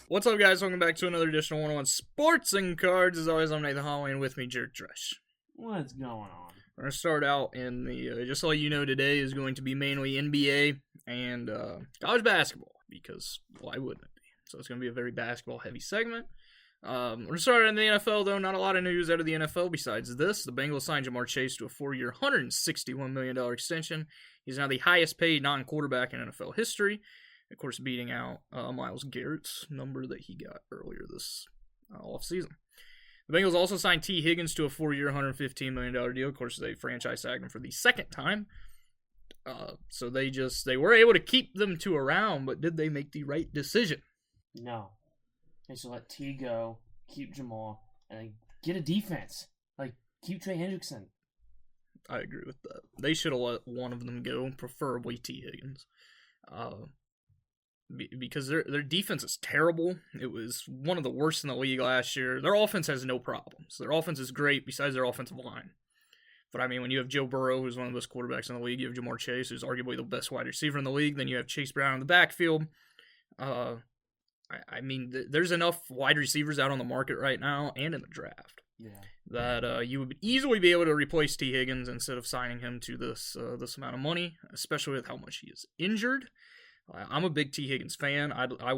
What's up, guys? Welcome back to another edition of 101 Sports and Cards. As always, I'm Nathan Holloway, and with me, Jared Dresch. What's going on? We're going to start out in the, just to let you know, today is going to be mainly NBA and college basketball, because why wouldn't it be? So it's going to be a very basketball-heavy segment. We're going to start in the NFL, though. Not a lot of news out of the NFL besides this. The Bengals signed Jamar Chase to a 4-year, $161 million extension. He's now the highest-paid non-quarterback in NFL history. Of course, beating out Myles Garrett's number that he got earlier this offseason. The Bengals also signed T. Higgins to a 4-year, $115 million deal. Of course, they franchise tagged him for the second time. So they were able to keep them two around, but did they make the right decision? No. They should let T go, keep Jamal, and get a defense. Like, keep Trey Hendrickson. I agree with that. They should have let one of them go, preferably T. Higgins. Because their defense is terrible. It was one of the worst in the league last year. Their offense has no problems. Their offense is great besides their offensive line. But, I mean, when you have Joe Burrow, who's one of the best quarterbacks in the league, you have Jamar Chase, who's arguably the best wide receiver in the league, then you have Chase Brown in the backfield. I mean, there's enough wide receivers out on the market right now and in the draft that you would easily be able to replace T. Higgins instead of signing him to this amount of money, especially with how much he is injured. I'm a big T. Higgins fan. I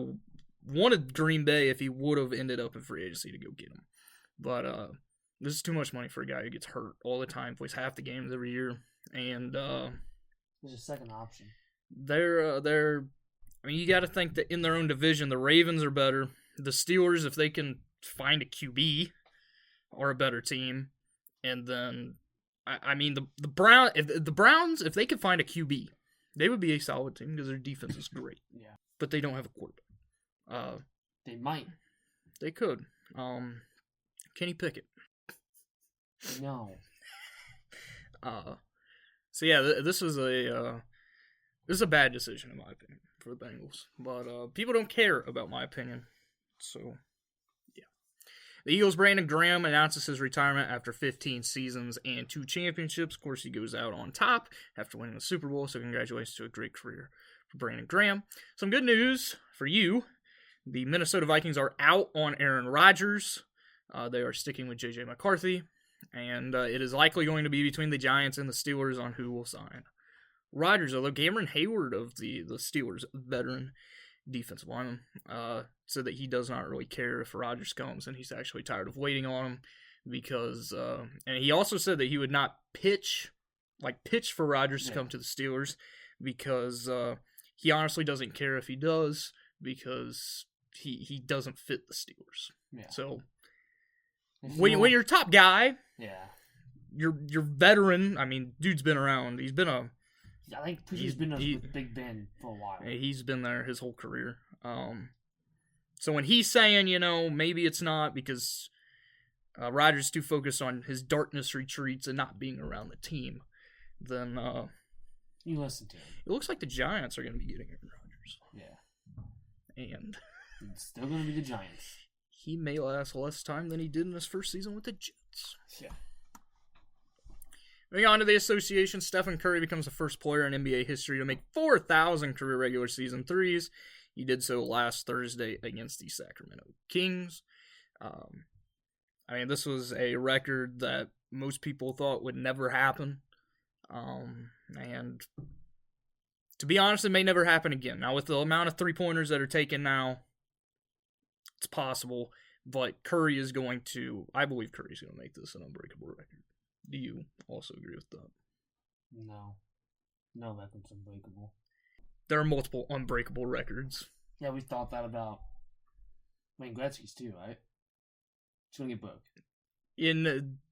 wanted Green Bay if he would have ended up in free agency to go get him. But this is too much money for a guy who gets hurt all the time, plays half the games every year. And there's a second option. I mean, you got to think that in their own division, the Ravens are better. The Steelers, if they can find a QB, are a better team. And then, I mean, the Browns, if they could find a QB, they would be a solid team because their defense is great. Yeah. But they don't have a quarterback. They might. They could. Kenny Pickett. No. So yeah, this is a bad decision in my opinion for the Bengals. But people don't care about my opinion. So yeah. The Eagles' Brandon Graham announces his retirement after 15 seasons and 2 championships. Of course, he goes out on top after winning the Super Bowl, so congratulations to a great career for Brandon Graham. Some good news for you. The Minnesota Vikings are out on Aaron Rodgers. They are sticking with J.J. McCarthy, and it is likely going to be between the Giants and the Steelers on who will sign Rodgers, although Cameron Hayward of the Steelers, veteran defensive lineman, said that he does not really care if Rodgers comes, and he's actually tired of waiting on him because, and he also said that he would not pitch for Rodgers to come to the Steelers because he honestly doesn't care if he does because he doesn't fit the Steelers. Yeah. So when you're top guy, you're veteran. I mean, dude's been around. I think he's been with Big Ben for a while. He's been there his whole career. So when he's saying, maybe it's not because Rodgers is too focused on his darkness retreats and not being around the team, then you listen to him. It looks like the Giants are going to be getting Aaron Rodgers. Yeah. And it's still going to be the Giants. He may last less time than he did in his first season with the Jets. Yeah. Moving on to the association, Stephen Curry becomes the first player in NBA history to make 4,000 career regular season threes. He did so last Thursday against the Sacramento Kings. I mean, this was a record that most people thought would never happen. And to be honest, it may never happen again. Now, with the amount of three-pointers that are taken now, it's possible. But I believe Curry's going to make this an unbreakable record. Do you also agree with that? No, that's unbreakable. There are multiple unbreakable records. Yeah, we thought that about Wayne Gretzky's too, right? It's going to get broke.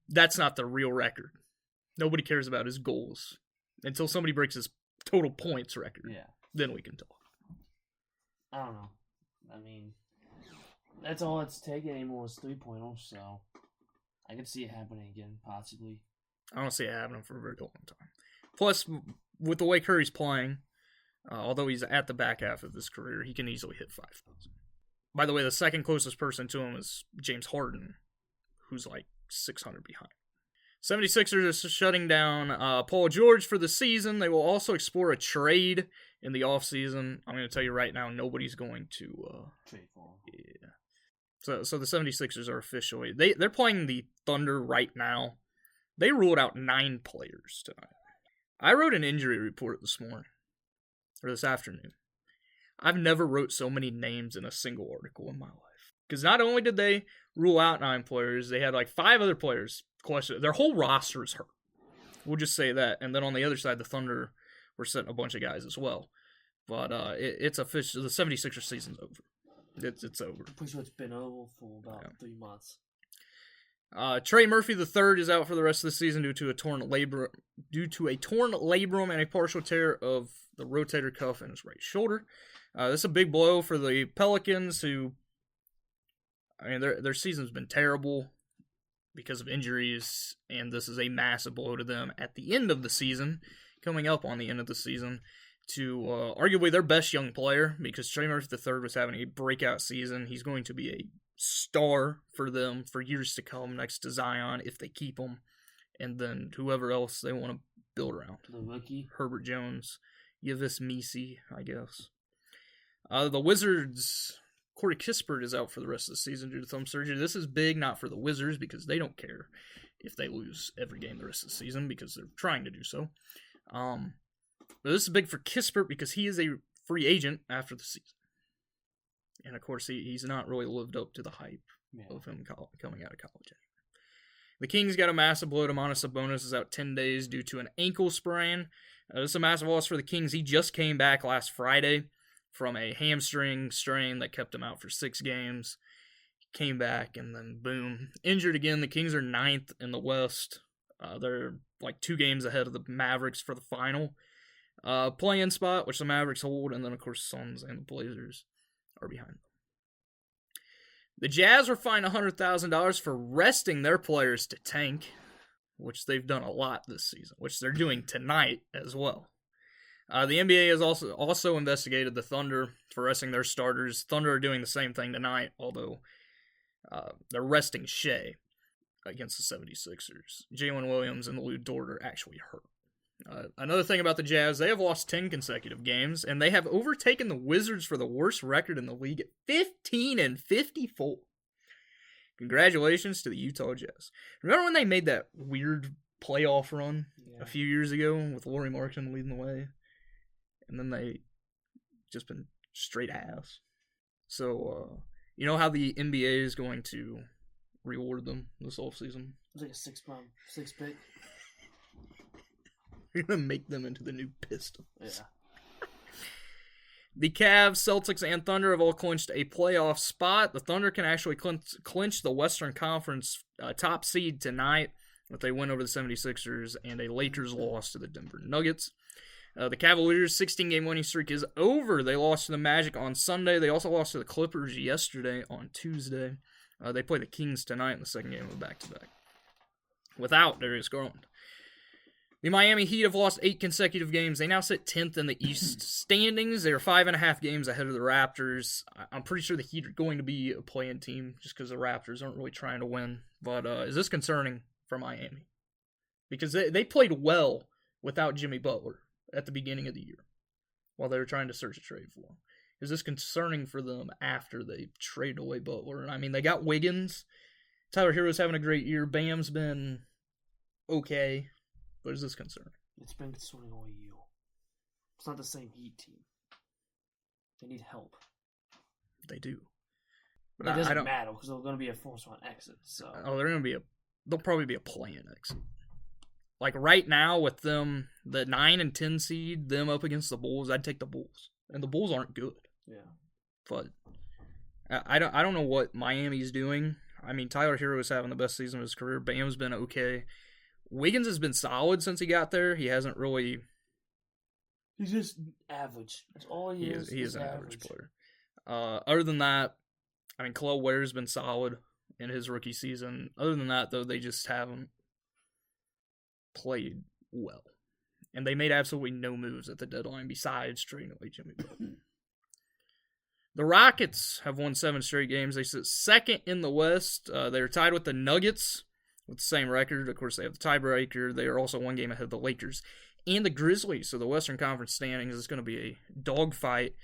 That's not the real record. Nobody cares about his goals until somebody breaks his total points record. Yeah. Then we can talk. I don't know. I mean, that's all it's taking anymore is 3-pointers, so I could see it happening again, possibly. I don't see it happening for a very long time. Plus, with the way Curry's playing, although he's at the back half of his career, he can easily hit 5,000. By the way, the second closest person to him is James Harden, who's like 600 behind. 76ers are shutting down Paul George for the season. They will also explore a trade in the offseason. I'm going to tell you right now, nobody's going to trade for him. Yeah. So the 76ers are officially they're playing the Thunder right now. They ruled out 9 players tonight. I wrote an injury report this afternoon. I've never wrote so many names in a single article in my life. Because not only did they rule out 9 players, they had like 5 other players question. Their whole roster is hurt. We'll just say that. And then on the other side, the Thunder were sitting a bunch of guys as well. But it's official. The 76ers season's over. It's over. I'm pretty sure it's been over for about 3 months. Trey Murphy III is out for the rest of the season due to a torn labrum and a partial tear of the rotator cuff in his right shoulder. This is a big blow for the Pelicans, who, I mean, their season's been terrible because of injuries, and this is a massive blow to them at the end of the season, coming up on the end of the season, to arguably their best young player, because Trey Murphy III was having a breakout season. He's going to be a star for them for years to come, next to Zion, if they keep him, and then whoever else they want to build around. The rookie? Herbert Jones. Yavis Misi, I guess. The Wizards, Corey Kispert is out for the rest of the season due to thumb surgery. This is big, not for the Wizards, because they don't care if they lose every game the rest of the season, because they're trying to do so. But this is big for Kispert because he is a free agent after the season. And, of course, he's not really lived up to the hype of him coming out of college. The Kings got a massive blow. Domantas Sabonis is out 10 days due to an ankle sprain. This is a massive loss for the Kings. He just came back last Friday from a hamstring strain that kept him out for 6 games. Came back, and then boom, injured again. The Kings are 9th in the West. They're like 2 games ahead of the Mavericks for the final play-in spot, which the Mavericks hold, and then, of course, Suns and the Blazers are behind them. The Jazz were fined $100,000 for resting their players to tank, which they've done a lot this season, which they're doing tonight as well. The NBA has also investigated the Thunder for resting their starters. Thunder are doing the same thing tonight, although they're resting Shea against the 76ers. Jalen Williams and Lou Dort are actually hurt. Another thing about the Jazz, they have lost 10 consecutive games, and they have overtaken the Wizards for the worst record in the league at 15-54. Congratulations to the Utah Jazz. Remember when they made that weird playoff run a few years ago with Lauri Markkanen leading the way? And then they just been straight ass. So, you know how the NBA is going to reward them this offseason? It's like a 6 pick. You're going to make them into the new Pistons. Yeah. The Cavs, Celtics, and Thunder have all clinched a playoff spot. The Thunder can actually clinch the Western Conference top seed tonight if they win over the 76ers and a Lakers loss to the Denver Nuggets. The Cavaliers' 16-game winning streak is over. They lost to the Magic on Sunday. They also lost to the Clippers yesterday on Tuesday. They play the Kings tonight in the second game of the back-to-back without Darius Garland. The Miami Heat have lost 8 consecutive games. They now sit 10th in the East standings. They are 5.5 games ahead of the Raptors. I'm pretty sure the Heat are going to be a play-in team just because the Raptors aren't really trying to win. But is this concerning for Miami? Because they played well without Jimmy Butler at the beginning of the year while they were trying to search a trade for him. Is this concerning for them after they traded away Butler? And I mean, they got Wiggins. Tyler Hero's having a great year. Bam's been okay. But is this concerning? It's been concerning all year. It's not the same Heat team. They need help. They do. But it doesn't matter because they're going to be a first-round exit. So. Oh, they'll probably be a play-in exit. Like right now with them, the 9 and 10 seed, them up against the Bulls, I'd take the Bulls. And the Bulls aren't good. Yeah. But I don't know what Miami's doing. I mean, Tyler Hero is having the best season of his career. Bam's been okay. Wiggins has been solid since he got there. He hasn't really... He's just average. That's all he is. He is an average player. Other than that, I mean, Khalil Ware's been solid in his rookie season. Other than that, though, they just haven't played well. And they made absolutely no moves at the deadline besides trading away Jimmy Butler. The Rockets have won 7 straight games. They sit second in the West. They're tied with the Nuggets with the same record. Of course, they have the tiebreaker. They are also one game ahead of the Lakers and the Grizzlies. So the Western Conference standings is going to be a dogfight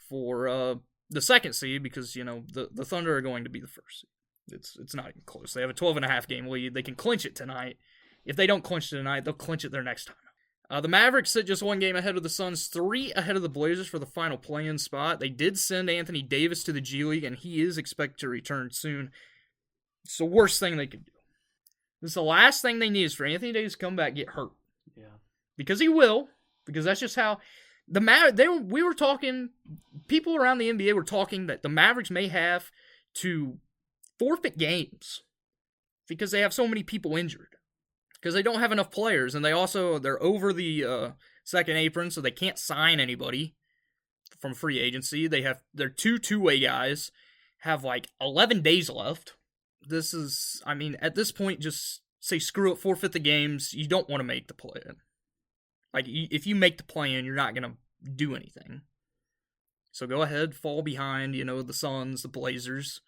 for the second seed because, the Thunder are going to be the first seed. It's not even close. They have a 12.5 game lead. They can clinch it tonight. If they don't clinch it tonight, they'll clinch it their next time. The Mavericks sit just one game ahead of the Suns, 3 ahead of the Blazers for the final play-in spot. They did send Anthony Davis to the G League, and he is expected to return soon. It's the worst thing they could do. This is the last thing they need is for Anthony Davis to come back and get hurt. Yeah. Because he will. Because that's just how we were talking, people around the NBA were talking that the Mavericks may have to forfeit games because they have so many people injured. Because they don't have enough players, and they're over the second apron, so they can't sign anybody from free agency. Their two-way guys have 11 days left. This is, at this point, just say screw it, forfeit the games. You don't want to make the play-in. If you make the play-in, you're not going to do anything. So go ahead, fall behind, the Suns, the Blazers,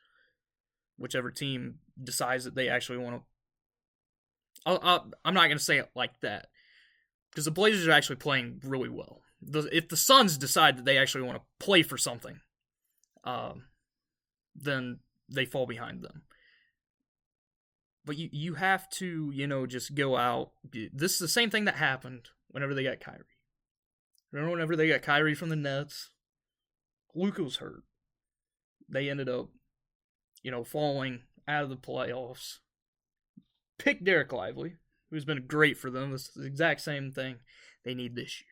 whichever team decides that they actually want to. I'm not going to say it like that, because the Blazers are actually playing really well. If the Suns decide that they actually want to play for something, then they fall behind them. But you have to, just go out. This is the same thing that happened whenever they got Kyrie. Remember whenever they got Kyrie from the Nets? Luka was hurt. They ended up, falling out of the playoffs. Pick Derek Lively, who's been great for them. This is the exact same thing they need this year.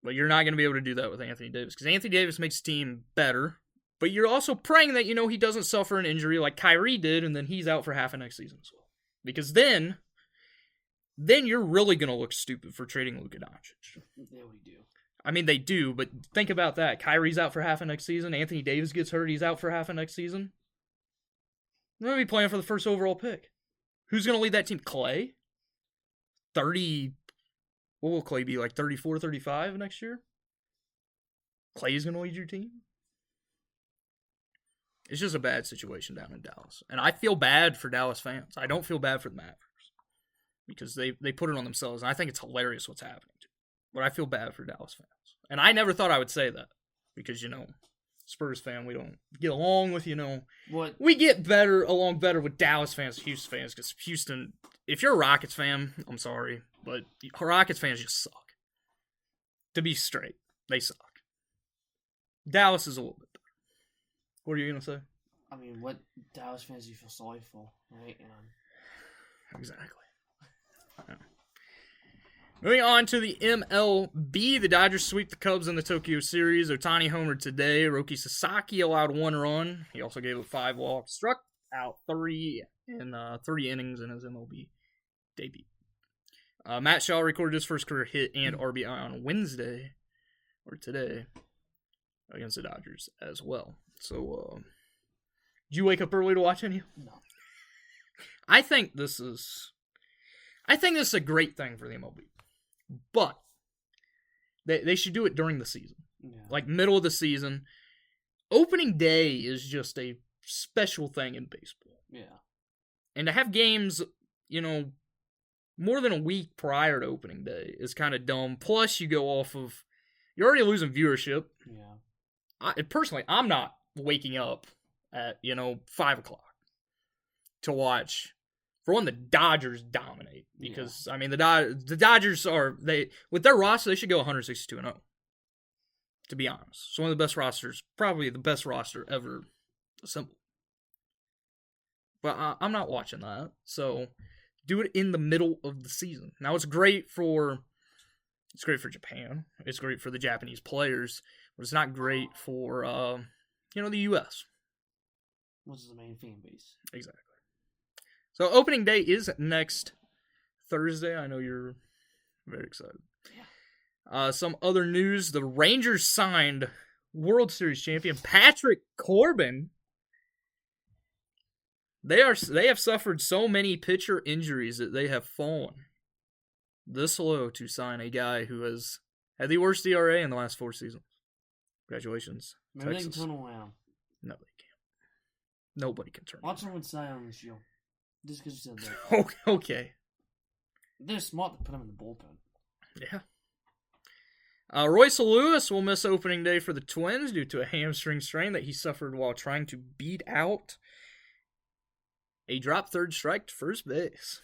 But you're not going to be able to do that with Anthony Davis, because Anthony Davis makes the team better. But you're also praying that, he doesn't suffer an injury like Kyrie did, and then he's out for half of next season as well. Because then you're really going to look stupid for trading Luka Doncic. They already do. They do, but think about that. Kyrie's out for half of next season. Anthony Davis gets hurt. He's out for half of next season. They're going to be playing for the first overall pick. Who's going to lead that team? Clay? 30... What will Clay be, 34, 35 next year? Clay's going to lead your team? It's just a bad situation down in Dallas. And I feel bad for Dallas fans. I don't feel bad for the Mavericks. Because they put it on themselves. And I think it's hilarious what's happening. But I feel bad for Dallas fans. And I never thought I would say that. Because, Spurs fan, we don't get along with, What? We get along better with Dallas fans, Houston fans, because Houston, if you're a Rockets fan, I'm sorry, but Rockets fans just suck. To be straight, they suck. Dallas is a little bit better. What are you going to say? What Dallas fans do you feel sorry for, right? Exactly. Yeah. Moving on to the MLB, the Dodgers sweep the Cubs in the Tokyo Series. Ohtani homered today. Roki Sasaki allowed 1 run. He also gave up 5 walks. Struck out 3 in 3 innings in his MLB debut. Matt Shaw recorded his first career hit and RBI on Wednesday, or today, against the Dodgers as well. So, did you wake up early to watch any? No. I think this is a great thing for the MLB. But they should do it during the season. Yeah. Middle of the season. Opening day is just a special thing in baseball. Yeah. And to have games, more than a week prior to opening day is kind of dumb. Plus, you go off of... You're already losing viewership. Yeah. Personally, I'm not waking up at, 5 o'clock to watch... For one, the Dodgers dominate because the Dodgers are with their roster they should go 162-0. To be honest, it's one of the best rosters, probably the best roster ever assembled. But I'm not watching that, so do it in the middle of the season. Now it's great for Japan, it's great for the Japanese players, but it's not great for the U.S. Which is the main fan base. Exactly. So opening day is next Thursday. I know you're very excited. Yeah. Some other news: the Rangers signed World Series champion Patrick Corbin. They have suffered so many pitcher injuries that they have fallen this low to sign a guy who has had the worst ERA in the last 4 seasons. Congratulations, Maybe Texas. they can turn around. No, they can't. Nobody can turn. Watch them with Cy Young this year. Just because you said that. Okay. They're smart to put him in the bullpen. Yeah. Royce Lewis will miss opening day for the Twins due to a hamstring strain that he suffered while trying to beat out a drop third strike to first base.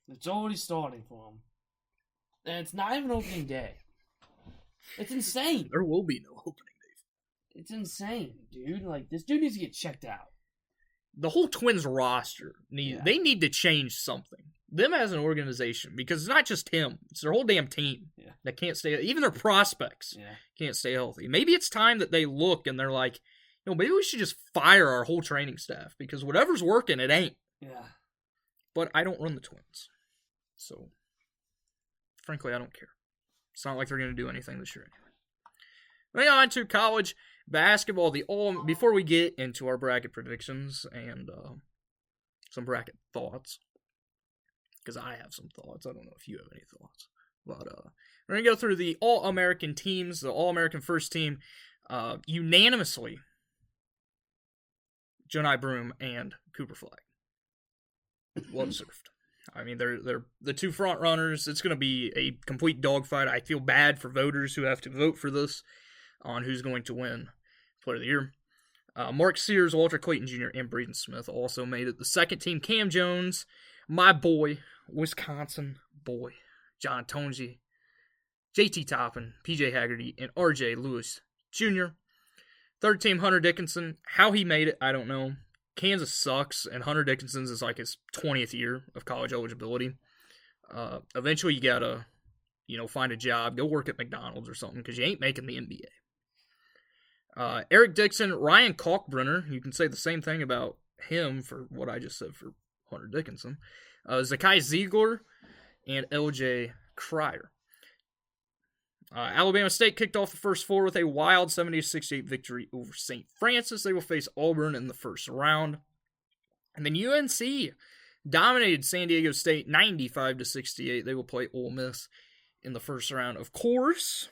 It's already starting for him. And it's not even opening day. It's insane. There will be no opening day. It's insane, dude. Like, this dude needs to get checked out. The whole Twins roster, they need to change something. Them as an organization, because it's not just him. It's their whole damn team that can't stay. Even their prospects can't stay healthy. Maybe it's time that they look and they're like, maybe we should just fire our whole training staff because whatever's working, it ain't. Yeah. But I don't run the Twins. So, frankly, I don't care. It's not like they're going to do anything this year anyway. Moving on to college basketball. Before we get into our bracket predictions and some bracket thoughts, because I have some thoughts. I don't know if you have any thoughts. But we're going to go through the All-American teams, the All-American first team, unanimously. Jonai Broom and Cooper Flag. Well deserved. I mean, they're the two front runners. It's going to be a complete dogfight. I feel bad for voters who have to vote for this on who's going to win Player of the Year. Mark Sears, Walter Clayton Jr., and Braden Smith also made it. The second team, Cam Jones, my boy, Wisconsin boy, John Tonji, JT Toppin, PJ Haggerty, and RJ Lewis Jr. Third team, Hunter Dickinson. How he made it, I don't know. Kansas sucks, and Hunter Dickinson's is like his 20th year of college eligibility. Eventually, you gotta, find a job, go work at McDonald's or something, because you ain't making the NBA. Eric Dixon, Ryan Kalkbrenner, you can say the same thing about him for what I just said for Hunter Dickinson. Zakai Ziegler, and LJ Cryer. Alabama State kicked off the first four with a wild 70-68 victory over St. Francis. They will face Auburn in the first round. And then UNC dominated San Diego State 95-68. They will play Ole Miss in the first round. Of course,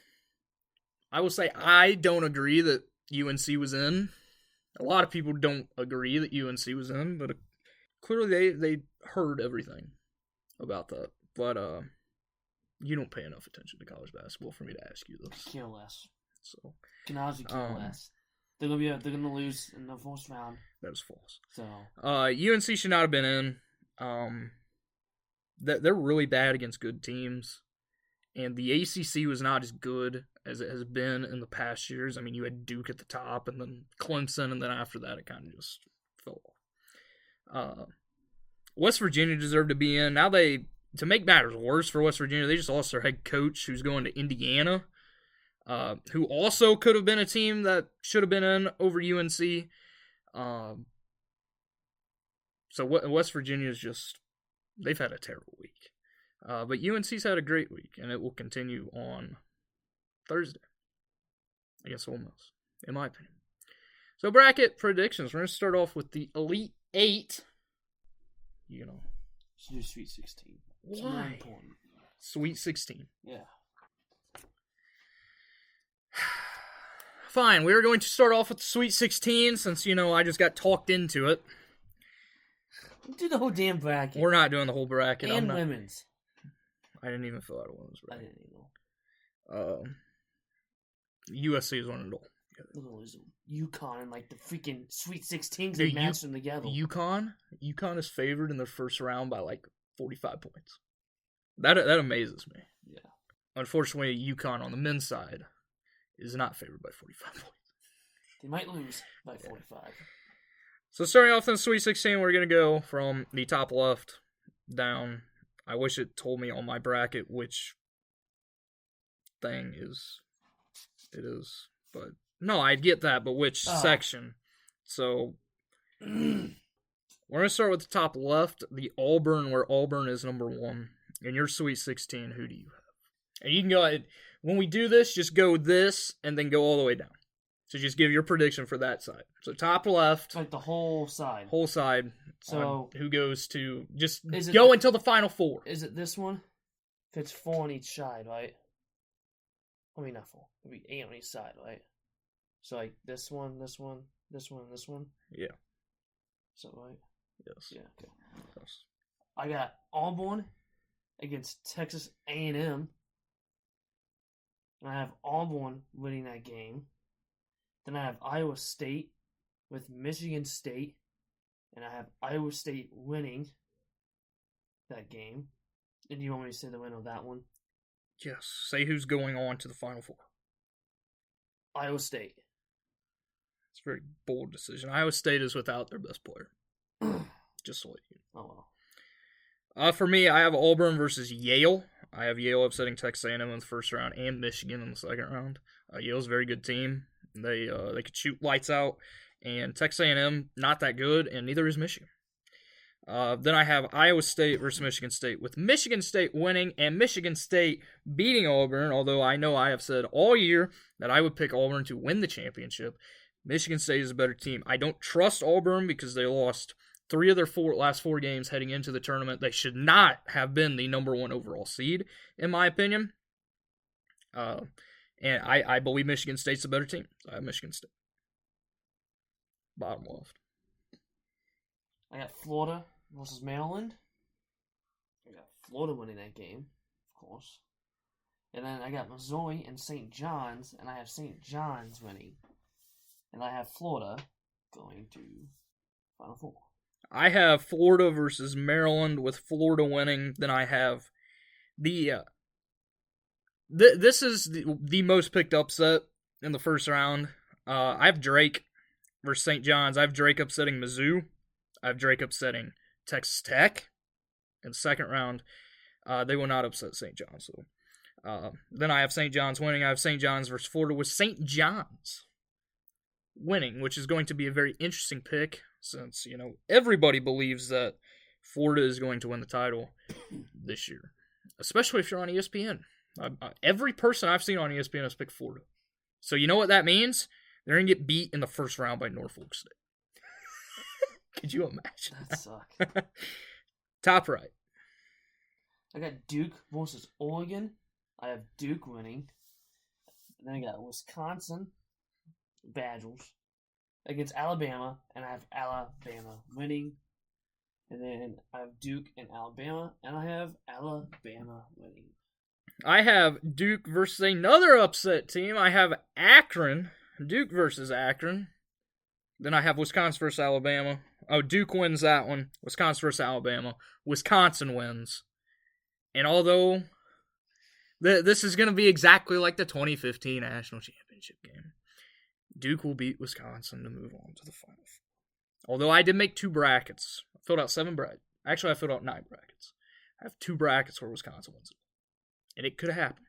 I will say I don't agree that UNC was in. A lot of people don't agree that UNC was in, but clearly they heard everything about that. But you don't pay enough attention to college basketball for me to ask you this. Care less. So Can honestly care less. They're gonna lose in the first round. That was false. So UNC should not have been in. They're really bad against good teams, and the ACC was not as good as it has been in the past years. I mean, you had Duke at the top, and then Clemson, and then after that, it kind of just fell off. West Virginia deserved to be in. Now to make matters worse for West Virginia, they just lost their head coach who's going to Indiana, who also could have been a team that should have been in over UNC. So West Virginia's they've had a terrible week. But UNC's had a great week, and it will continue on Thursday against Ole Miss, in my opinion. So bracket predictions. We're going to start off with the Elite Eight. should do Sweet 16. It's more Why? important. Sweet 16. Yeah. Fine, we are going to start off with the Sweet 16 since, I just got talked into it. Do the whole damn bracket. We're not doing the whole bracket. And women's. I didn't even fill out a women's I bracket. didn't even know. USC is one and all. Look at lose UConn and the freaking Sweet 16s. They matched them together. UConn is favored in the first round by 45 points. That amazes me. Yeah. Unfortunately, UConn on the men's side is not favored by 45 points. They might lose by 45. So starting off in the Sweet 16, we're going to go from the top left down. I wish it told me on my bracket which thing it is. But no, I get that, but which section? So we're going to start with the top left, the Auburn, where Auburn is number 1. In your Sweet 16, who do you have? And you can go ahead. When we do this, just go this and then go all the way down. So just give your prediction for that side. So top left. It's the whole side. Whole side. So who goes to go until the final 4. Is it this one? If it's 4 on each side, right? I mean, not 4. It'd be 8 on each side, right? So this one, this one, this one, this one. Yeah. So right. Yes. Yeah, okay. Yes. I got Auburn against Texas A&M. And I have Auburn winning that game. Then I have Iowa State with Michigan State. And I have Iowa State winning that game. And do you want me to say the winner of that one? Yes. Say who's going on to the Final Four. Iowa State. It's a very bold decision. Iowa State is without their best player. Just so you know. Oh, well. For me, I have Auburn versus Yale. I have Yale upsetting Texas A&M in the first round and Michigan in the second round. Yale's a very good team. They could shoot lights out, and Texas A&M not that good, and neither is Michigan. Then I have Iowa State versus Michigan State, with Michigan State winning and Michigan State beating Auburn, although I know I have said all year that I would pick Auburn to win the championship. Michigan State is a better team. I don't trust Auburn because they lost 3 of their last 4 games heading into the tournament. They should not have been the number 1 overall seed, in my opinion. And I believe Michigan State's a better team. I have Michigan State. Bottom left. I got Florida versus Maryland. I got Florida winning that game, of course. And then I got Missouri and St. John's, and I have St. John's winning. And I have Florida going to Final Four. I have Florida versus Maryland with Florida winning. Then I have the this is the most picked upset in the first round. I have Drake versus St. John's. I have Drake upsetting Mizzou. I have Drake upsetting Texas Tech in the second round. They will not upset St. John's. So. Then I have St. John's winning. I have St. John's versus Florida with St. John's winning, which is going to be a very interesting pick since, everybody believes that Florida is going to win the title this year, especially if you're on ESPN. Every person I've seen on ESPN has picked Florida. So you know what that means? They're going to get beat in the first round by Norfolk State. Could you imagine? That sucks. Top right. I got Duke versus Oregon. I have Duke winning. And then I got Wisconsin Badgers against Alabama, and I have Alabama winning. And then I have Duke and Alabama, and I have Alabama winning. I have Duke versus another upset team. I have Akron. Duke versus Akron. Then I have Wisconsin versus Alabama. Oh, Duke wins that one. Wisconsin versus Alabama. Wisconsin wins. And although this is going to be exactly like the 2015 National Championship game, Duke will beat Wisconsin to move on to the Final Four. Although I did make 2 brackets. I filled out 7 brackets. Actually, I filled out 9 brackets. I have 2 brackets where Wisconsin wins it. And it could happen.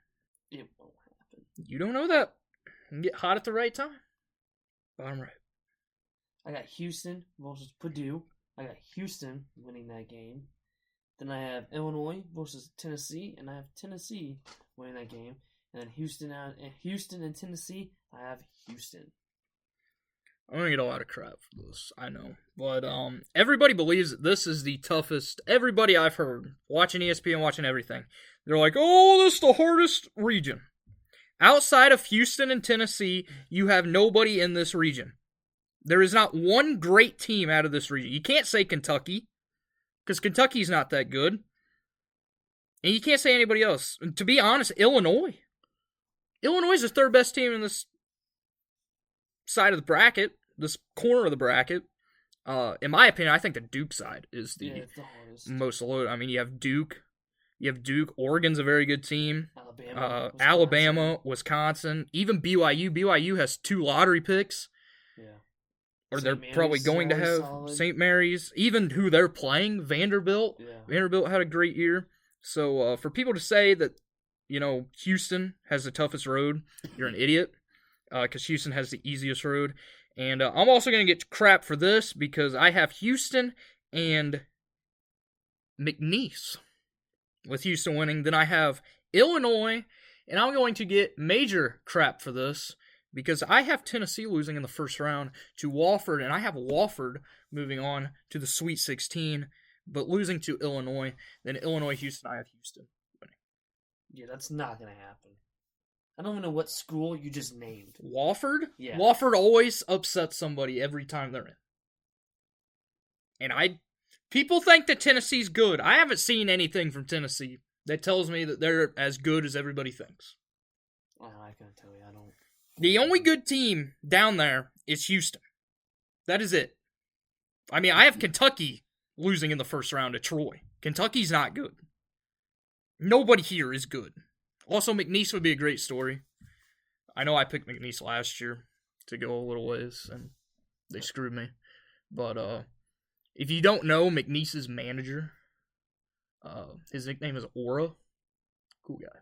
It won't happen. You don't know that. You can get hot at the right time. Bottom right. I got Houston versus Purdue. I got Houston winning that game. Then I have Illinois versus Tennessee, and I have Tennessee winning that game. And then Houston and Tennessee, I have Houston. I'm going to get a lot of crap for this, I know. But everybody believes that this is the toughest. Everybody I've heard, watching ESPN, watching everything, they're like, oh, this is the hardest region. Outside of Houston and Tennessee, you have nobody in this region. There is not one great team out of this region. You can't say Kentucky, because Kentucky's not that good. And you can't say anybody else. And to be honest, Illinois. Illinois is the 3rd best team in this side of the bracket, this corner of the bracket. In my opinion, I think the Duke side is the most loaded. I mean, you have Duke. Oregon's a very good team. Alabama, Wisconsin, even BYU. BYU has 2 lottery picks. Yeah. Or they're probably going to have St. Mary's. Even who they're playing, Vanderbilt. Yeah. Vanderbilt had a great year. So for people to say that, Houston has the toughest road, you're an idiot. Because Houston has the easiest road. And I'm also going to get crap for this because I have Houston and McNeese with Houston winning. Then I have Illinois, and I'm going to get major crap for this because I have Tennessee losing in the first round to Wofford, and I have Wofford moving on to the Sweet 16, but losing to Illinois. Then Illinois, Houston, I have Houston winning. Yeah, that's not going to happen. I don't even know what school you just named. Wofford? Yeah. Wofford always upsets somebody every time they're in. And People think that Tennessee's good. I haven't seen anything from Tennessee that tells me that they're as good as everybody thinks. Well, I can't tell you. I don't. The only good team down there is Houston. That is it. I mean, I have Kentucky losing in the first round to Troy. Kentucky's not good. Nobody here is good. Also, McNeese would be a great story. I know I picked McNeese last year to go a little ways, and they screwed me. But if you don't know McNeese's manager, his nickname is Aura. Cool guy.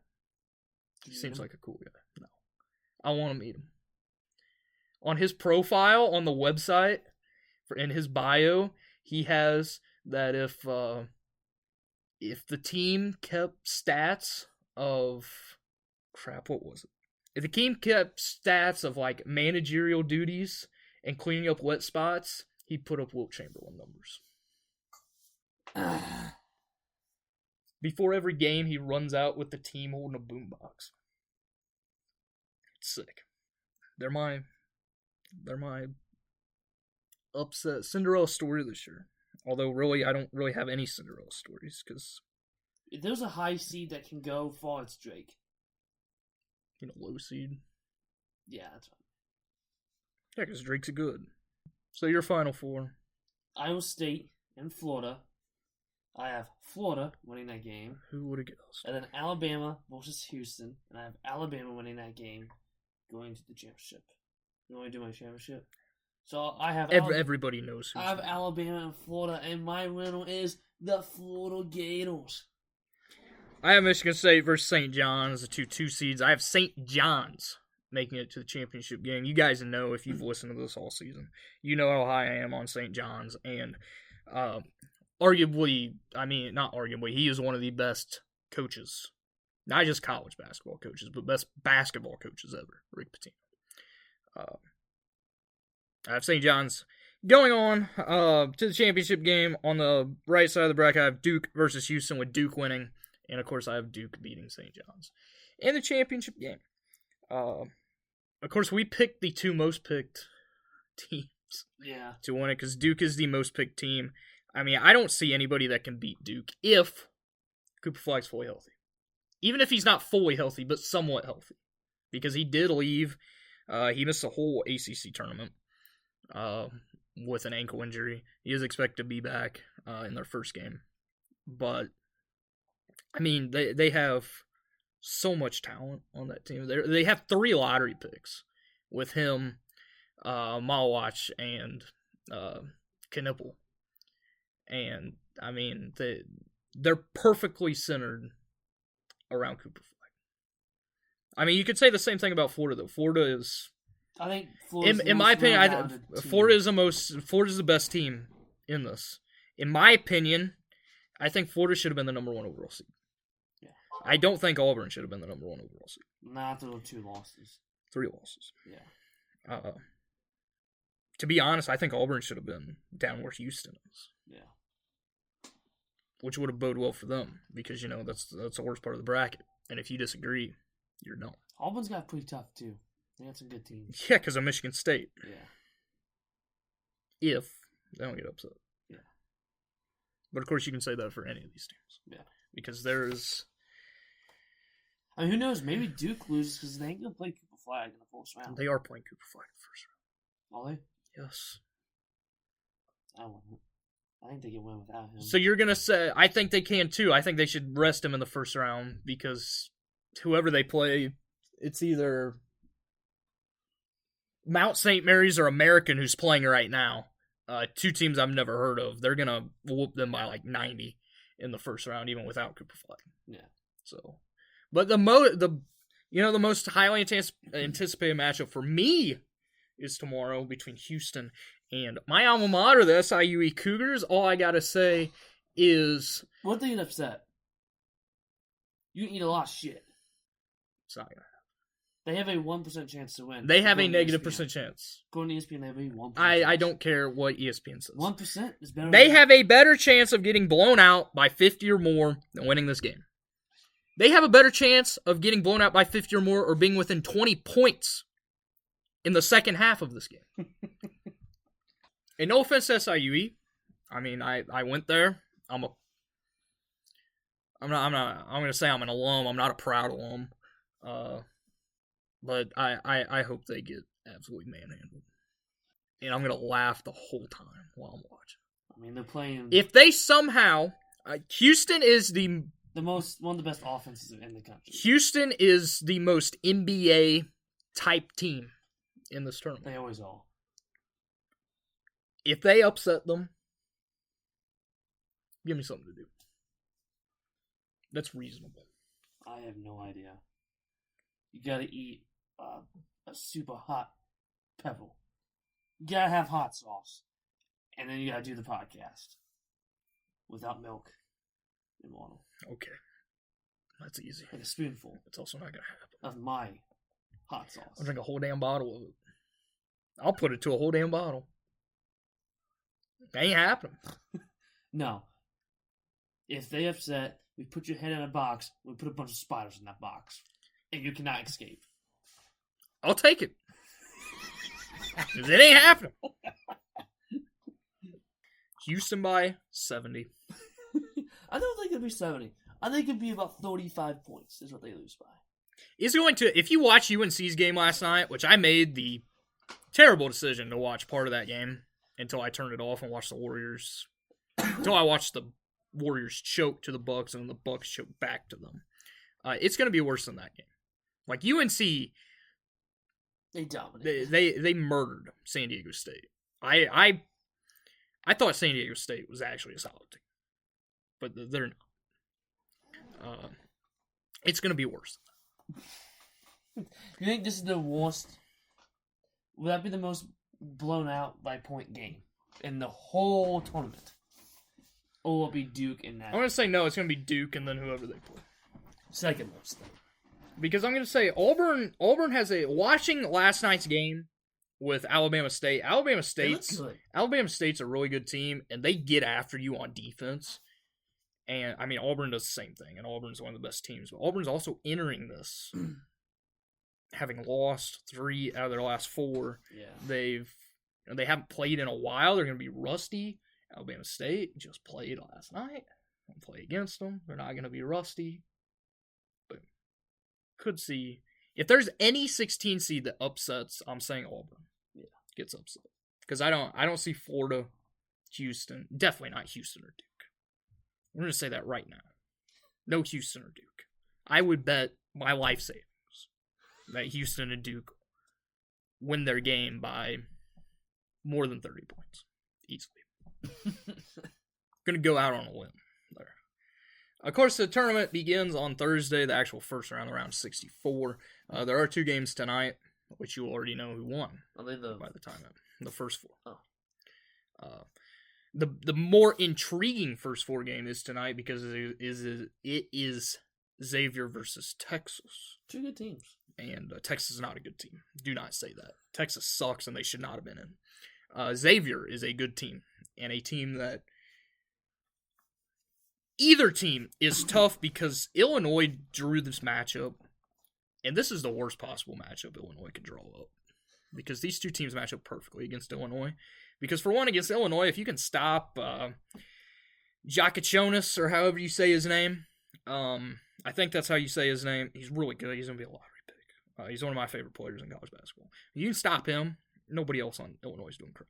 He seems like a cool guy. No. I want to meet him. On his profile on the website, in his bio, he has that if the team kept stats of what was it? If the team kept stats of like managerial duties and cleaning up wet spots, he'd put up Wilt Chamberlain numbers. Before every game, he runs out with the team holding a boombox. It's sick. They're my upset Cinderella story this year. Although, really, I don't really have any Cinderella stories because if there's a high seed that can go far, it's Drake. Low seed. Yeah, that's right. Yeah, because Drake's a good. So your Final Four. Iowa State and Florida. I have Florida winning that game. Who would have guessed? And then Alabama versus Houston. And I have Alabama winning that game, going to the championship. You want me to do my championship? So I have... Everybody knows who. I have Alabama and Florida, and my winner is the Florida Gators. I have Michigan State versus St. John's, the two seeds. I have St. John's making it to the championship game. You guys know, if you've listened to this all season, you know how high I am on St. John's. And arguably, not arguably, he is one of the best coaches. Not just college basketball coaches, but best basketball coaches ever, Rick Pitino. I have St. John's going on to the championship game. On the right side of the bracket, I have Duke versus Houston, with Duke winning. And, of course, I have Duke beating St. John's in the championship game. Of course, we picked the two most picked teams to win it because Duke is the most picked team. I mean, I don't see anybody that can beat Duke if Cooper Flagg's fully healthy. Even if he's not fully healthy, but somewhat healthy. Because he did leave. He missed the whole ACC tournament with an ankle injury. He is expected to be back in their first game. But I mean, they have so much talent on that team. They have 3 lottery picks with him, Malwatch, and Knipple. And, I mean, they're perfectly centered around Cooper Flag. I mean, you could say the same thing about Florida, though. Florida is... I think Florida's in my opinion, Florida's the best team in this. In my opinion, I think Florida should have been the number 1 overall seed. Yeah. I don't think Auburn should have been the number 1 overall seed. Not the 2 losses. 3 losses. Yeah. To be honest, I think Auburn should have been down where Houston is. Yeah. Which would have boded well for them because, that's the worst part of the bracket. And if you disagree, you're done. Auburn's got pretty tough, too. They got some good teams. Yeah, because of Michigan State. Yeah. If they don't get upset. Yeah. But, of course, you can say that for any of these teams. Yeah. Because there's... I mean, who knows? Maybe Duke loses because they ain't going to play Cooper Flag in the first round. They are playing Cooper Flag in the first round. Are they? Yes. I think they can win without him. So you're going to say... I think they can, too. I think they should rest him in the first round because whoever they play, it's either Mount St. Mary's or American who's playing right now. 2 teams I've never heard of. They're going to whoop them by like 90 in the first round, even without Cooper Flag. Yeah. So, but the most highly anticipated matchup for me is tomorrow between Houston and my alma mater, the SIUE Cougars. All I gotta say is one thing that's upset. You can eat a lot of shit. It's not gonna happen. They have a 1% chance to win. They have a negative percent chance. According to ESPN, they have a 1%. I don't care what ESPN says. 1% is better. They have a better chance of getting blown out by 50 or more than winning this game. They have a better chance of getting blown out by 50 or more or being within 20 points in the second half of this game. And no offense to SIUE. I mean, I went there. I'm gonna say I'm an alum. I'm not a proud alum. But I hope they get absolutely manhandled. And I'm gonna laugh the whole time while I'm watching. I mean, they're playing. If they somehow, Houston is one of the best offenses in the country. Houston is the most NBA type team in this tournament. They always are. If they upset them, give me something to do. That's reasonable. I have no idea. You gotta eat a super hot pebble. You gotta have hot sauce. And then you gotta do the podcast. Without milk in water. Okay. That's easy. Like a spoonful. It's also not gonna happen. Of my hot sauce. I'll drink a whole damn bottle of it. I'll put it to a whole damn bottle. That ain't happening. No. If they upset, we put your head in a box, we put a bunch of spiders in that box. And you cannot escape. I'll take it. It ain't happening. Houston by 70. I don't think it'll be 70. I think it'd be about 35 points is what they lose by. It's going to, if you watch UNC's game last night, which I made the terrible decision to watch part of that game until I turned it off and watched the Warriors, until I watched the Warriors choke to the Bucks and the Bucks choke back to them. It's going to be worse than that game. Like UNC, they dominated. They murdered San Diego State. I thought San Diego State was actually a solid team, but they're not. It's going to be worse. You think this is the worst? Would that be the most blown out by point game in the whole tournament? Or will it be Duke in that? I'm going to say no, it's going to be Duke and then whoever they play. Second most. Because I'm going to say Auburn has watching last night's game with Alabama State. Alabama State's a really good team, and they get after you on defense. And, I mean, Auburn does the same thing, and Auburn's one of the best teams. But Auburn's also entering this, having lost 3 out of their last 4. Yeah. They haven't played in a while. They're going to be rusty. Alabama State just played last night. Don't play against them. They're not going to be rusty. But could see. If there's any 16 seed that upsets, I'm saying Auburn gets upset. Because I don't see Florida, Houston. Definitely not Houston or Duke. I'm going to say that right now. No Houston or Duke. I would bet my life savings that Houston and Duke win their game by more than 30 points. Easily. Going to go out on a limb there. Of course, the tournament begins on Thursday, the actual first round, round 64. There are 2 games tonight, which you already know who won. Are they by the time the first 4. Oh. The more intriguing first 4 game is tonight because it is Xavier versus Texas. 2 good teams. And Texas is not a good team. Do not say that. Texas sucks and they should not have been in. Xavier is a good team and a team that either team is tough because Illinois drew this matchup, and this is the worst possible matchup Illinois could draw up because these 2 teams match up perfectly against Illinois. Because for one, against Illinois, if you can stop Jakachonis, or however you say his name, I think that's how you say his name. He's really good. He's going to be a lottery pick. He's one of my favorite players in college basketball. If you can stop him, nobody else on Illinois is doing crap.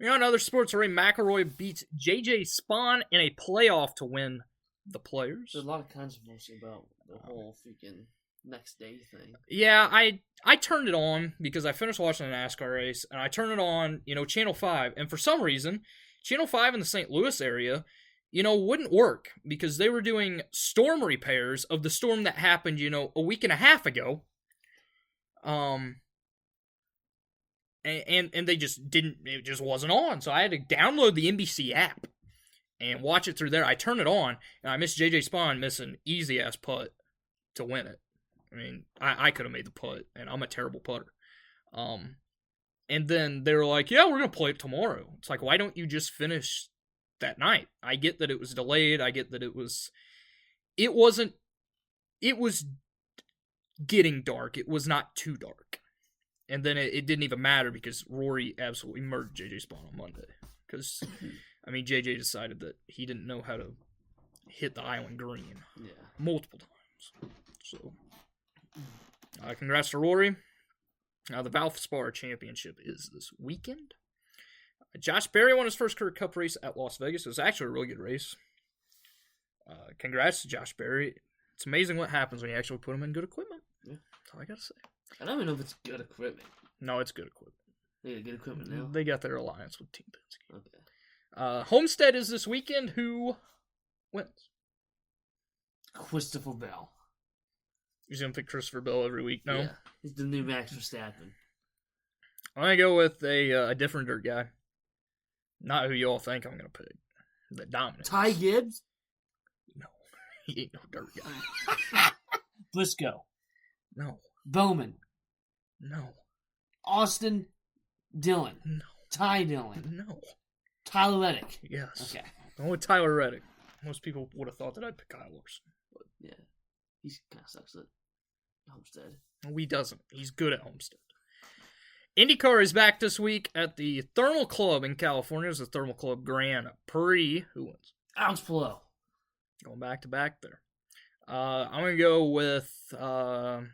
In other sports, Ray McElroy beats J.J. Spawn in a playoff to win the Players. There's a lot of controversy about the whole freaking next day thing. Yeah, I turned it on because I finished watching the NASCAR race, and I turned it on, Channel 5, and for some reason, Channel 5 in the St. Louis area, wouldn't work because they were doing storm repairs of the storm that happened, a week and a half ago. And they just didn't, it just wasn't on. So I had to download the NBC app and watch it through there. I turned it on, and I missed JJ Spawn miss an easy-ass putt to win it. I mean, I could have made the putt, and I'm a terrible putter. And then they were like, yeah, we're going to play it tomorrow. It's like, why don't you just finish that night? I get that it was delayed. I get that it was getting dark. It was not too dark. And then it didn't even matter because Rory absolutely murdered JJ Spawn on Monday. because, I mean, JJ decided that he didn't know how to hit the island green multiple times. So, congrats to Rory. The Valspar Championship is this weekend. Josh Berry won his first career Cup race at Las Vegas. It was actually a really good race. Congrats to Josh Berry. It's amazing what happens when you actually put him in good equipment. Yeah. That's all I gotta say. I don't even know if it's good equipment. No, it's good equipment. They got good equipment now? They got their alliance with Team Penske. Okay. Homestead is this weekend. Who wins? Christopher Bell. You're going to pick Christopher Bell every week, no? Yeah. He's the new Max Verstappen. I'm going to go with a different dirt guy. Not who you all think I'm going to pick. The dominant. Ty Gibbs? No. He ain't no dirt guy. Briscoe? No. Bowman? No. Austin Dillon? No. Ty Dillon? No. Tyler Reddick? Yes. Okay. I'm with Tyler Reddick. Most people would have thought that I'd pick Kyle Larson. But yeah. He kind of sucks at Homestead. No, he doesn't. He's good at Homestead. IndyCar is back this week at the Thermal Club in California. It's the Thermal Club Grand Prix. Who wins? Alex Palou. Going back to back there. I'm going to go with... I'm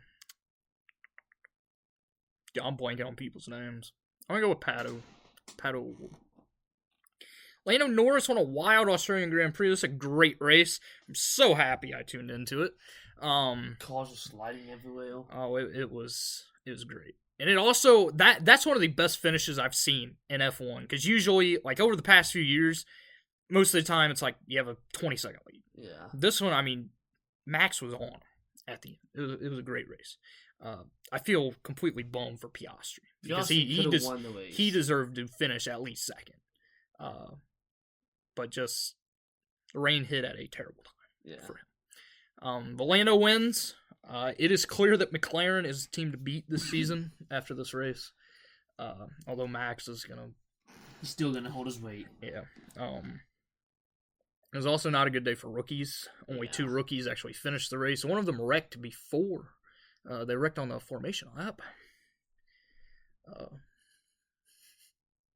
blanking on people's names. I'm going to go with Pato. Lando Norris won a wild Australian Grand Prix. This is a great race. I'm so happy I tuned into it. Cars were sliding everywhere. Oh, it was great. And it also, that's one of the best finishes I've seen in F1. Because usually, like over the past few years, most of the time it's like you have a 20-second lead. Yeah. This one, I mean, Max was on at the end. It was a great race. I feel completely bummed for Piastri. Because won the race. He deserved to finish at least second. But just the rain hit at a terrible time for him. Lando wins. It is clear that McLaren is the team to beat this season after this race. Although Max is he's still gonna hold his weight. Yeah. It was also not a good day for rookies. Only 2 rookies actually finished the race. One of them wrecked before. They wrecked on the formation lap.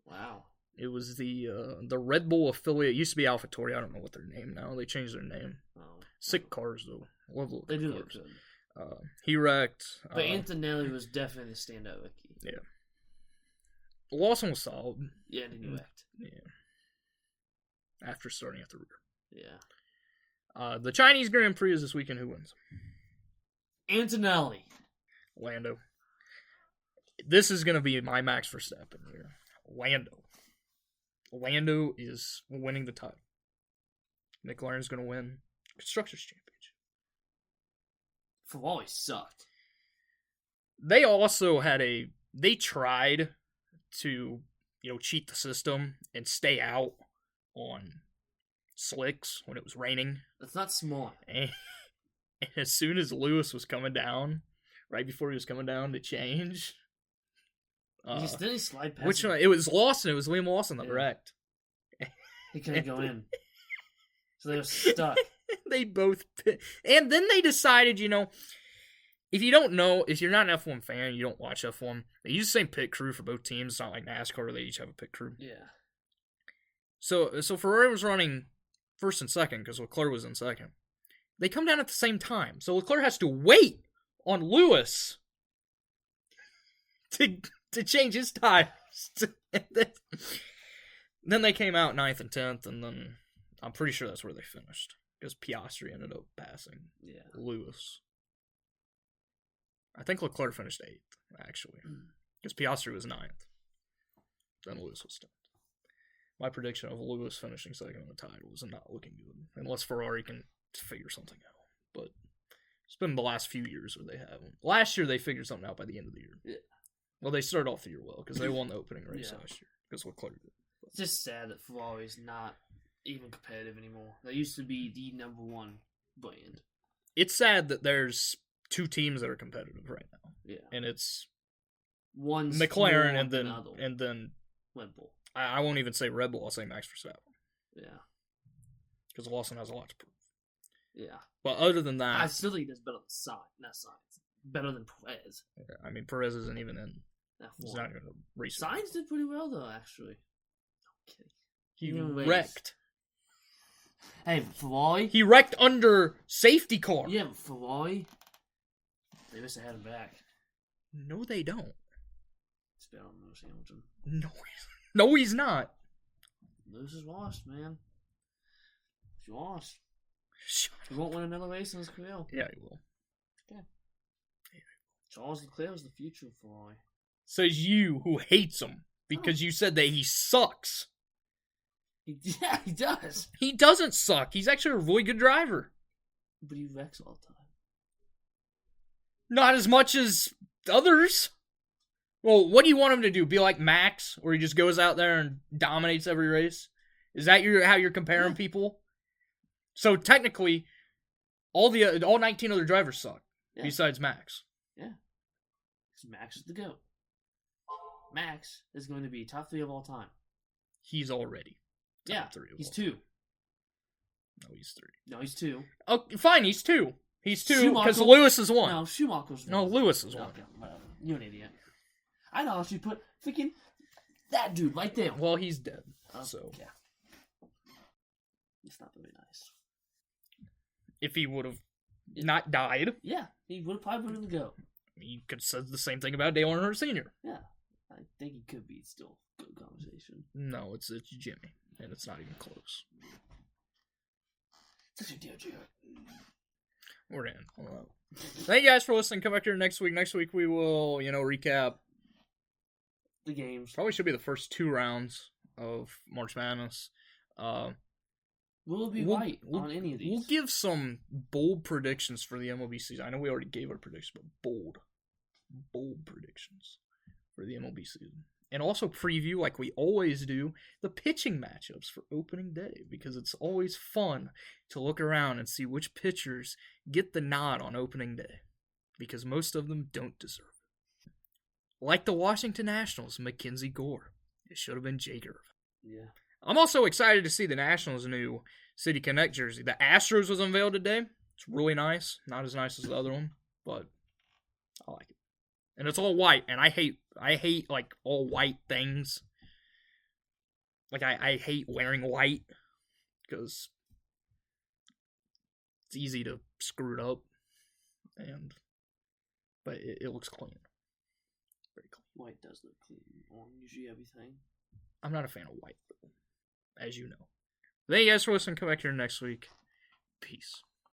Wow. It was the Red Bull affiliate. It used to be AlphaTauri. I don't know what their name now. They changed their name. Oh. Sick cars, though. Love looking They do cars. look good. He wrecked. But Antonelli was definitely the standout rookie. Yeah. Lawson was solid. Yeah, and he wrecked. Yeah. After starting at the rear. Yeah. The Chinese Grand Prix is this weekend. Who wins? Antonelli. Lando. This is going to be my Max Verstappen here. Lando is winning the title. McLaren's going to win Constructors' Championship. Ferrari sucked. They also had they tried to, cheat the system and stay out on slicks when it was raining. That's not smart. And as soon as Lewis was coming down, right before he was coming down to change... Didn't he slide past which one? It was Lawson. It was Liam Lawson that wrecked. He couldn't go in. So they were stuck. They both... And then they decided, if you don't know, if you're not an F1 fan, you don't watch F1, they use the same pit crew for both teams. It's not like NASCAR, they each have a pit crew. Yeah. So Ferrari was running first and second because Leclerc was in second. They come down at the same time. So Leclerc has to wait on Lewis to change his tires. Then they came out 9th and 10th, and then I'm pretty sure that's where they finished. Because Piastri ended up passing Lewis. I think Leclerc finished 8th, actually. Because Piastri was 9th. Then Lewis was 10th. My prediction of Lewis finishing second in the title is not looking good. Unless Ferrari can figure something out. But it's been the last few years where they haven't. Last year they figured something out by the end of the year. Yeah. Well, they started off the year well because they won the opening race last year. Because Leclerc did. It's just sad that Ferrari's not even competitive anymore. They used to be the number one brand. It's sad that there's 2 teams that are competitive right now. Yeah. And it's one's McLaren and then Red Bull. I won't even say Red Bull, I'll say Max Verstappen. Yeah. Because Lawson has a lot to prove. Yeah. But other than that, I still think that's better than Sainz. Better than Perez. Okay. I mean, Perez isn't even in. He's not going to race. Sainz did pretty well, though, actually. I'm kidding. He Even race. wrecked. Hey, Ferrari. He wrecked under safety car. Yeah, but Ferrari. They must have had him back. No, they don't. It's been on Lewis Hamilton. No, he's not. Lewis is washed, man. He's washed. Shut He won't win another race in his career. Yeah, he will. Yeah. Charles Leclerc is the future of Ferrari. Says you who hates him because you said that he sucks. Yeah, he does. He doesn't suck. He's actually a really good driver. But he wrecks all the time. Not as much as others. Well, what do you want him to do? Be like Max, where he just goes out there and dominates every race? Is that how you're comparing people? So technically, all 19 other drivers suck, besides Max. Yeah. Because Max is the GOAT. Max is going to be top 3 of all time. He's already top 3 of he's all 2. time. No, he's 3. No, he's 2. Oh, fine, he's 2. He's 2 because Schumacher- Lewis is 1. No, Schumacher's 1. No, Lewis is 1. Okay, whatever. You're an idiot. I'd honestly put freaking that dude right there. Well, he's dead. So Yeah. It's not very nice. if he would have not died, Yeah, he would probably been the GOAT. you could have said the same thing about Dale Earnhardt Sr. Yeah. I think he could be still good conversation. No, it's Jimmy, and it's not even close. Such a deal, Jared. We're in. Thank you guys for listening. Come back here next week. Next week we will, recap. The games. Probably should be the first 2 rounds of March Madness. Will it be right on any of these? We'll give some bold predictions for the MLB season. I know we already gave our predictions, but bold predictions for the MLB season. And also preview, like we always do, the pitching matchups for opening day, because it's always fun to look around and see which pitchers get the nod on opening day, because most of them don't deserve it. Like the Washington Nationals, Mackenzie Gore. It should have been Jake Irvin. Yeah. I'm also excited to see the Nationals' new City Connect jersey. The Astros was unveiled today. It's really nice. Not as nice as the other one, but I like it. And it's all white, and I hate like all white things. Like I hate wearing white because it's easy to screw it up, but it looks clean. Very clean. White does look clean on usually everything. I'm not a fan of white, though, as you know. Thank you guys for listening. Come back here next week. Peace.